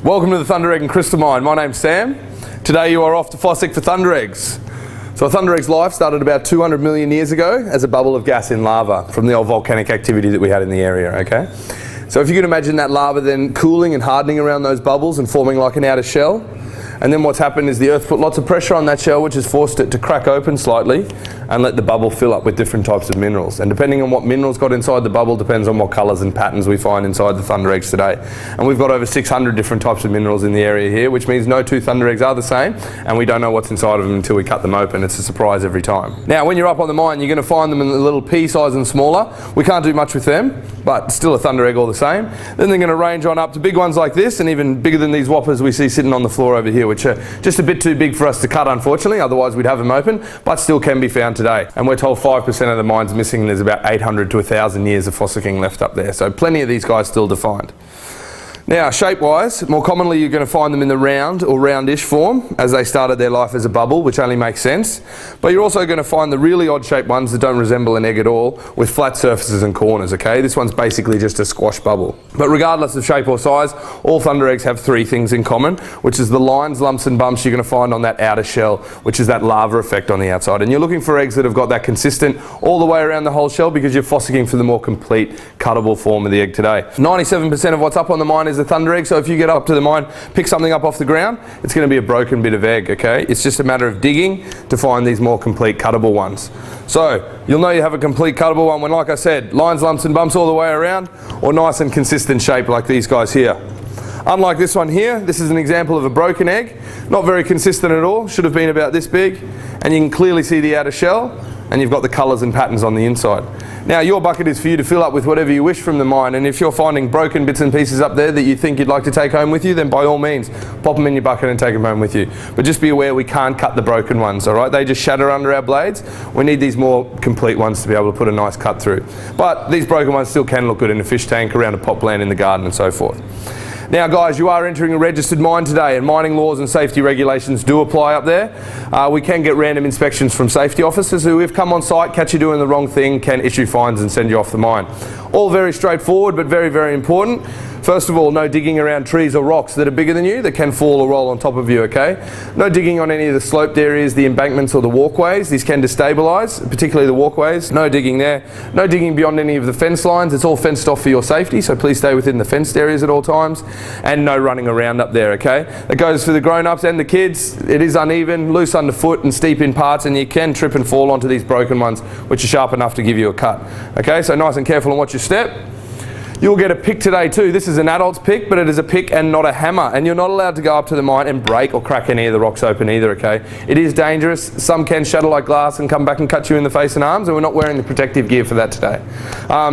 Welcome to the Thunderegg and Crystal Mine. My name's Sam. Today you are off to Fossick for Thundereggs. So a Thunderegg's life started about 200 million years ago as a bubble of gas in lava from the old volcanic activity that we had in the area, okay? So if you can imagine that lava then cooling and hardening around those bubbles and forming like an outer shell, and then what's happened is the Earth put lots of pressure on that shell, which has forced it to crack open slightly and let the bubble fill up with different types of minerals. And depending on what minerals got inside the bubble depends on what colours and patterns we find inside the Thundereggs today. And we've got over 600 different types of minerals in the area here, which means no two Thundereggs are the same, and we don't know what's inside of them until we cut them open. It's a surprise every time. Now, when you're up on the mine, you're going to find them in a little pea size and smaller. We can't do much with them, but still a Thunderegg all the same. Then they're going to range on up to big ones like this, and even bigger than these whoppers we see sitting on the floor over here, which are just a bit too big for us to cut, unfortunately, otherwise we'd have them open, but still can be found today. And we're told 5% of the mine's missing, and there's about 800 to 1,000 years of fossicking left up there. So plenty of these guys still defined. Now, shape-wise, more commonly you're going to find them in the round or roundish form as they started their life as a bubble, which only makes sense. But you're also going to find the really odd-shaped ones that don't resemble an egg at all with flat surfaces and corners, okay? This one's basically just a squash bubble. But regardless of shape or size, all Thundereggs have three things in common, which is the lines, lumps and bumps you're going to find on that outer shell, which is that lava effect on the outside. And you're looking for eggs that have got that consistent all the way around the whole shell because you're fossicking for the more complete, cuttable form of the egg today. 97% of what's up on the mine is a Thunderegg, so if you get up to the mine, pick something up off the ground, it's going to be a broken bit of egg, okay? It's just a matter of digging to find these more complete cuttable ones. So you'll know you have a complete cuttable one when, like I said, lines, lumps and bumps all the way around, or nice and consistent shape like these guys here. Unlike this one here, this is an example of a broken egg, not very consistent at all, should have been about this big, and you can clearly see the outer shell, and you've got the colours and patterns on the inside. Now your bucket is for you to fill up with whatever you wish from the mine, and if you're finding broken bits and pieces up there that you think you'd like to take home with you, then by all means pop them in your bucket and take them home with you. But just be aware we can't cut the broken ones, alright? They just shatter under our blades. We need these more complete ones to be able to put a nice cut through. But these broken ones still can look good in a fish tank, around a pot plant in the garden and so forth. Now guys, you are entering a registered mine today, and mining laws and safety regulations do apply up there. We can get random inspections from safety officers who, if come on site, catch you doing the wrong thing, can issue fines and send you off the mine. All very straightforward, but very, very important. First of all, no digging around trees or rocks that are bigger than you that can fall or roll on top of you, okay? No digging on any of the sloped areas, the embankments or the walkways. These can destabilise, particularly the walkways. No digging there. No digging beyond any of the fence lines. It's all fenced off for your safety, so please stay within the fenced areas at all times. And no running around up there, okay? That goes for the grown-ups and the kids. It is uneven, loose underfoot and steep in parts, and you can trip and fall onto these broken ones, which are sharp enough to give you a cut. Okay, so nice and careful on what you step. You'll get a pick today too. This is an adult's pick, but it is a pick and not a hammer. And you're not allowed to go up to the mine and break or crack any of the rocks open either, okay? It is dangerous. Some can shatter like glass and come back and cut you in the face and arms, and we're not wearing the protective gear for that today.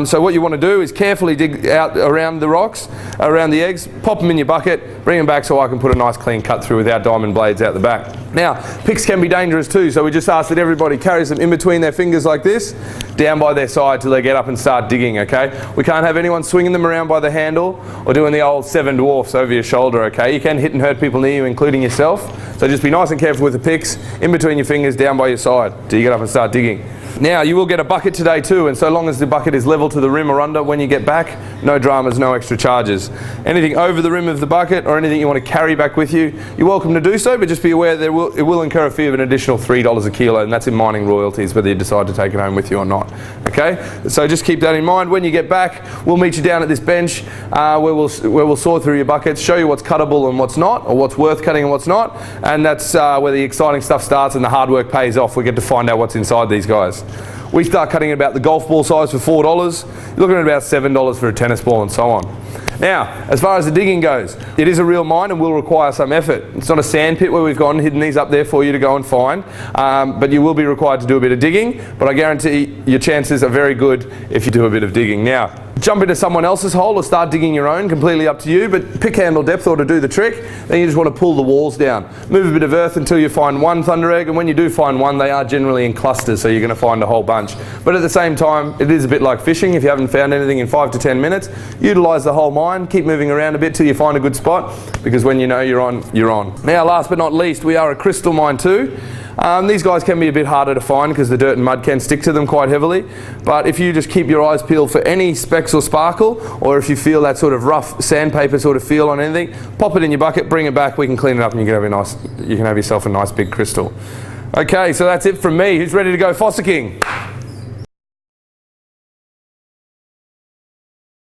So what you want to do is carefully dig out around the rocks, around the eggs, pop them in your bucket, bring them back so I can put a nice clean cut through with our diamond blades out the back. Now, picks can be dangerous too, so we just ask that everybody carries them in between their fingers like this, down by their side till they get up and start digging, okay? We can't have anyone swinging them around by the handle or doing the old seven dwarfs over your shoulder, okay? You can hit and hurt people near you, including yourself, so just be nice and careful with the picks, in between your fingers, down by your side till you get up and start digging. Now, you will get a bucket today too, and so long as the bucket is level to the rim or under when you get back, no dramas, no extra charges. Anything over the rim of the bucket or anything you want to carry back with you, you're welcome to do so, but just be aware that it will incur a fee of an additional $3 a kilo, and that's in mining royalties, whether you decide to take it home with you or not. Okay? So just keep that in mind. When you get back, we'll meet you down at this bench where we'll sort through your buckets, show you what's cuttable and what's not, or what's worth cutting and what's not, and that's where the exciting stuff starts and the hard work pays off. We get to find out what's inside these guys. We start cutting at about the golf ball size for $4. You're looking at about $7 for a tennis ball and so on. Now, as far as the digging goes, it is a real mine and will require some effort. It's not a sand pit where we've gone and hidden these up there for you to go and find, but you will be required to do a bit of digging, but I guarantee your chances are very good if you do a bit of digging. Now, jump into someone else's hole or start digging your own, completely up to you, but pick handle depth or to do the trick, then you just want to pull the walls down. Move a bit of earth until you find one Thunderegg, and when you do find one, they are generally in clusters, so you're going to find a whole bunch. But at the same time, it is a bit like fishing. If you haven't found anything in 5 to 10 minutes, utilise the whole mine, keep moving around a bit till you find a good spot, because when you know you're on, you're on. Now, last but not least, we are a crystal mine too. These guys can be a bit harder to find because the dirt and mud can stick to them quite heavily, but if you just keep your eyes peeled for any specks or sparkle, or if you feel that sort of rough sandpaper sort of feel on anything, pop it in your bucket, bring it back, we can clean it up and you can have yourself a nice big crystal. Okay, so that's it from me. Who's ready to go fossicking?